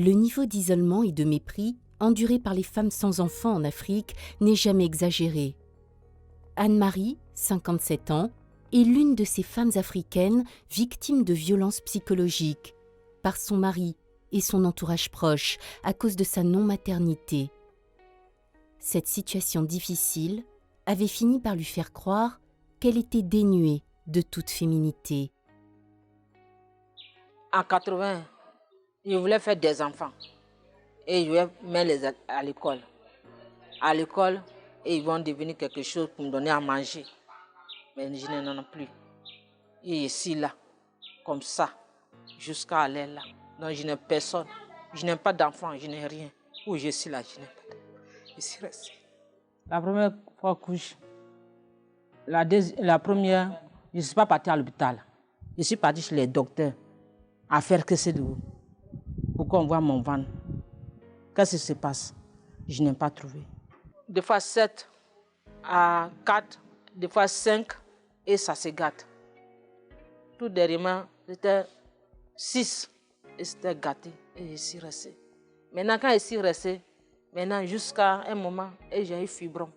Le niveau d'isolement et de mépris enduré par les femmes sans enfants en Afrique n'est jamais exagéré. Anne-Marie, 57 ans, est l'une de ces femmes africaines victimes de violences psychologiques par son mari et son entourage proche à cause de sa non-maternité. Cette situation difficile avait fini par lui faire croire qu'elle était dénuée de toute féminité. En 80, je voulais faire des enfants et je voulais mettre à l'école. À l'école, et ils vont devenir quelque chose pour me donner à manger. Mais je n'en ai plus. Et ici, là, comme ça, jusqu'à aller là. Donc je n'ai personne. Je n'ai pas d'enfant, je n'ai rien. Où je suis là, je n'ai pas d'enfant. Je suis restée. La première fois couche, la première, je ne suis pas partie à l'hôpital. Je suis partie chez les docteurs à faire que c'est de vous. Pourquoi on voit mon ventre? Qu'est-ce qui se passe? Je n'ai pas trouvé. Des fois 7 à 4, des fois 5 et ça se gâte. Tout dernièrement, c'était 6 et c'était gâté et je suis restée. Maintenant, quand je suis restée, maintenant jusqu'à un moment, et j'ai eu fibrom.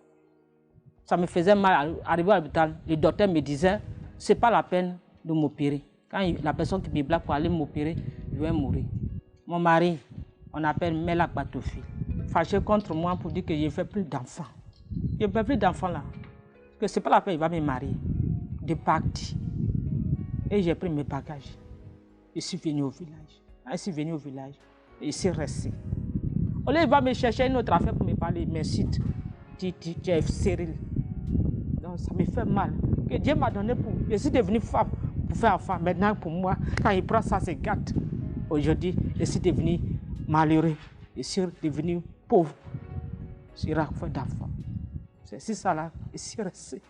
Ça me faisait mal arriver à l'hôpital. Le docteur me disait, c'est pas la peine de m'opérer. Quand la personne qui me blague pour aller m'opérer, je vais mourir. Mon mari, on appelle Mela Batofi, fâché contre moi pour dire que je ne fais plus d'enfants. Je ne fais plus d'enfants là. Parce que ce n'est pas la peine, il va me marier. De parti. Et j'ai pris mes bagages. Je suis venu au village. Je suis venu au village. Et je suis resté. Au lieu, il va me chercher une autre affaire pour me parler. Il m'incite. Tu es stérile. Donc ça me fait mal. Que Dieu m'a donné pour. Je suis devenue femme pour faire enfant. Maintenant, pour moi, quand il prend ça, c'est gâte. Aujourd'hui, je suis devenu malheureux. Je suis devenu pauvre. Je suis fait d'enfants. C'est ça là. Je suis resté.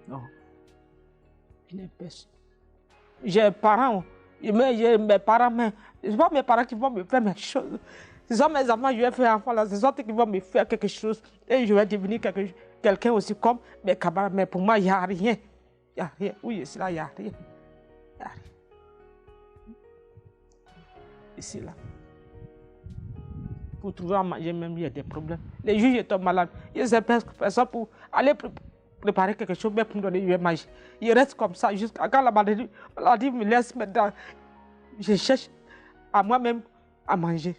Non. Je n'ai personne. J'ai des parents. Mes parents, mais ce ne sont pas mes parents qui vont me faire mes choses. Ce sont mes enfants, je vais faire enfant là. Ce sont eux qui vont me faire quelque chose. Et je vais devenir quelqu'un aussi comme mes camarades. Mais pour moi, il n'y a rien. Il n'y a rien. Oui, ici là, il n'y a rien. Il n'y a rien. Ici là. Pour trouver à manger, même il y a des problèmes. Les juges étant malades. Ils ne personne pour aller préparer quelque chose, mais pour me donner, je vais manger. Il reste comme ça jusqu'à quand la maladie me laisse maintenant. Je cherche à moi-même à manger.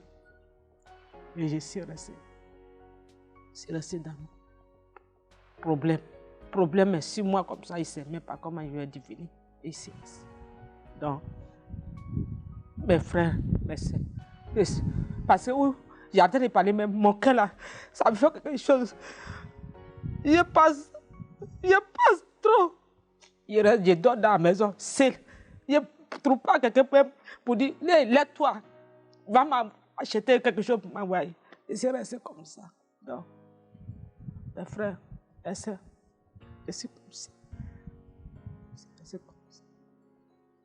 Et je suis resté. C'est resté dans mon problème. Problème, mais 6 mois comme ça, il ne sait même pas comment je vais devenir ici. Donc, mes frères, mes soeurs. Parce que j'ai entendu parler, même mon cœur là, ça me fait quelque chose. Je passe trop. Je dors dans la maison, seul. Je ne trouve pas quelqu'un pour dire, lève-toi, va m'acheter quelque chose pour m'envoyer. Et c'est resté comme ça. Donc, mes frères, mes soeurs, je suis comme ça. C'est comme ça.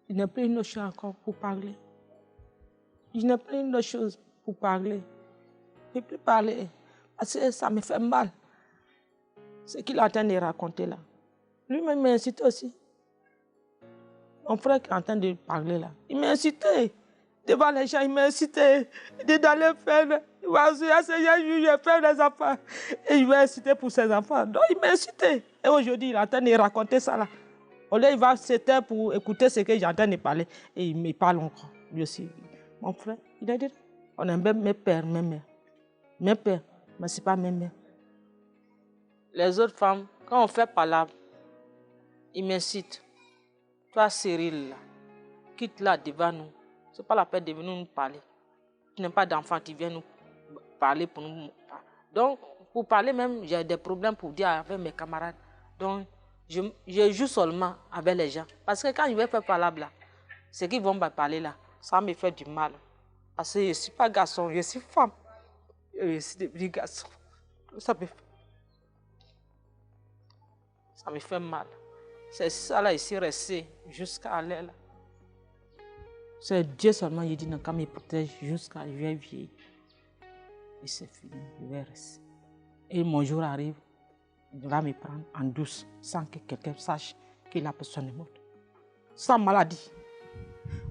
Il n'y a plus une autre chose encore pour parler. Je n'ai plus une autre chose pour parler. Je ne peux plus parler. Parce que ça me fait mal. Ce qu'il est en train de raconter là. Lui-même m'a incité aussi. Mon frère qui est en train de parler là. Il m'a incité. Devant les gens, il m'a incité d'aller faire. Il va je vais faire des enfants. Et il va inciter pour ses enfants. Donc il m'a incité. Et aujourd'hui, il est en train de raconter ça là. Au lieu, il va se taire pour écouter ce que j'ai en train de parler. Et il me parle encore. Lui aussi. Mon frère, il a dit, on a même mes pères, mes mères. Mes pères, mais ce n'est pas mes mères. Les autres femmes, quand on fait palabre, ils m'incitent. Toi, Cyril, là, quitte là devant nous. Ce n'est pas la peine de venir nous parler. Tu n'as pas d'enfant, tu viens nous parler pour nous. Donc, pour parler même, j'ai des problèmes pour dire avec mes camarades. Donc, je joue seulement avec les gens. Parce que quand je vais faire palabre là, ce qu'ils vont me parler là, ça me fait du mal. Parce que je ne suis pas garçon, je suis femme. Je suis devenu garçon. Ça me fait mal. C'est ça là, ici resté jusqu'à aller là. C'est Dieu seulement, il dit, quand il me protège jusqu'à je vais vieillir. Et c'est fini, je vais rester. Et mon jour arrive, il va me prendre en douce, sans que quelqu'un sache que la personne est morte. Sans maladie.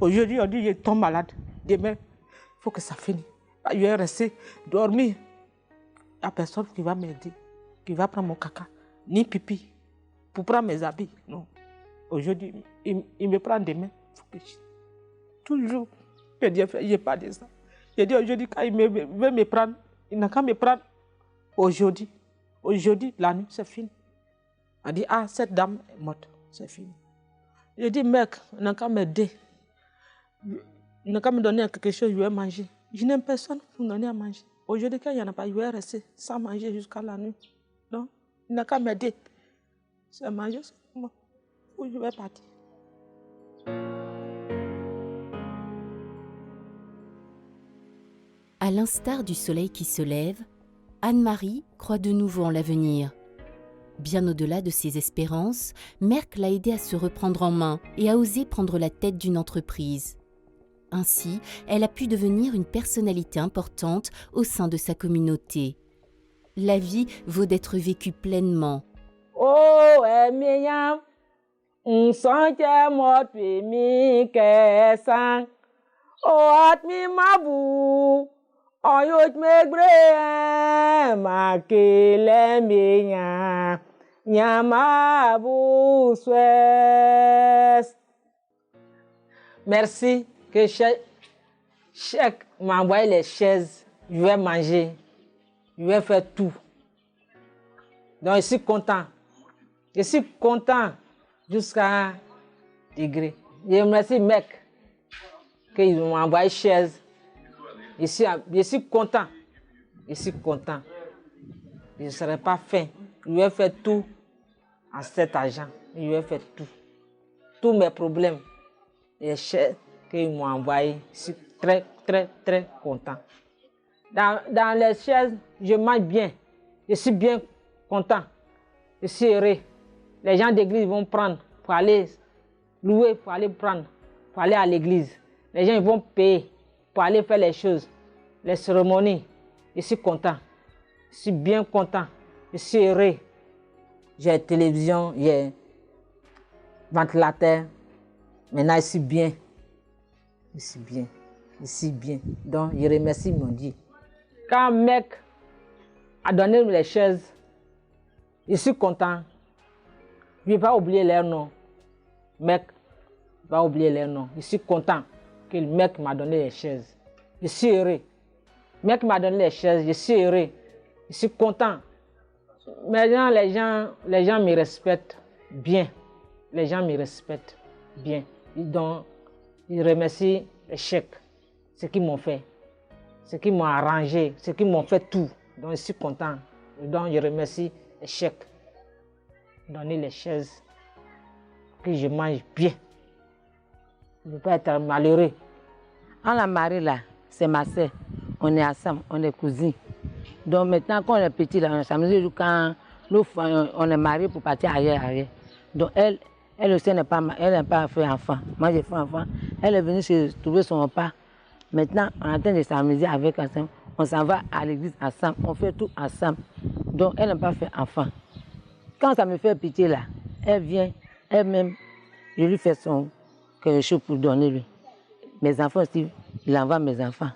Aujourd'hui, on dit, je tombe malade. Demain, faut que ça finisse. Je vais rester dormir. Il n'y a personne qui va m'aider, qui va prendre mon caca, ni pipi, pour prendre mes habits. Non. Aujourd'hui, il me prend des mains. Toujours, je dis, je n'ai pas de ça. Je dis aujourd'hui, quand il veut me prendre, il n'a qu'à me prendre aujourd'hui. Aujourd'hui, la nuit, c'est fini. On dit, ah, cette dame est morte, c'est fini. Je dis, mec, il n'a qu'à m'aider. Il n'a qu'à me donner quelque chose, je vais manger. Je n'aime personne pour me donner à manger. Aujourd'hui, quand il n'y en a pas, je vais rester sans manger jusqu'à la nuit. Non, il n'a qu'à m'aider. C'est manger seulement. Où je vais partir. À l'instar du soleil qui se lève, Anne-Marie croit de nouveau en l'avenir. Bien au-delà de ses espérances, Merck l'a aidée à se reprendre en main et à oser prendre la tête d'une entreprise. Ainsi, elle a pu devenir une personnalité importante au sein de sa communauté. La vie vaut d'être vécue pleinement. Oh, Emiya, Nsonche motwe mi kesan. Oh, atmi mabu, oyot megbre, makele miya, nyamabu swes. Merci que chaque m'a envoyé les chaises, je vais manger, je vais faire tout. Donc je suis content. Je suis content jusqu'à un degré. Je remercie mec qu'ils m'ont envoyé chaise. Je suis content. Je suis content. Je ne serai pas faim. Je vais faire tout en cet argent. Je vais faire tout. Tous mes problèmes. Les chaises qu'ils m'ont envoyées. Je suis très, très, très content. Dans les chaises, je mange bien. Je suis bien content. Je suis heureux. Les gens d'église vont prendre pour aller louer, pour aller prendre, pour aller à l'église. Les gens vont payer pour aller faire les choses, les cérémonies. Je suis content. Je suis bien content. Je suis heureux. J'ai télévision, j'ai ventilateur. Maintenant, je suis bien. Je suis bien. Je suis bien. Donc, je remercie mon Dieu. Quand un mec a donné les chaises, je suis content. Je ne vais pas oublier leur nom. Mec, je ne vais pas oublier leur nom. Je suis content que le mec m'a donné les chaises. Je suis heureux. Le mec m'a donné les chaises, je suis heureux. Je suis content. Maintenant, les gens me respectent bien. Les gens me respectent bien. Donc, je remercie les chèques, ce qu'ils m'ont fait, ce qu'ils m'ont arrangé, ce qu'ils m'ont fait tout. Donc, je suis content. Donc, je remercie les chèques. Donner les chaises, que je mange bien. Je ne veux pas être malheureux. En la mariée là, c'est ma soeur. On est ensemble, on est cousins. Donc maintenant, quand on est petit, là, on est s'amusé quand on est marié pour partir ailleurs. Donc elle aussi n'a pas fait enfant. Moi j'ai fait enfant. Elle est venue se trouver son repas. Maintenant, on est en train de s'amuser avec ensemble. On s'en va à l'église ensemble. On fait tout ensemble. Donc elle n'a pas fait enfant. Quand ça me fait pitié là, elle vient, elle-même, je lui fais quelque chose pour donner lui. Mes enfants aussi, il envoie mes enfants.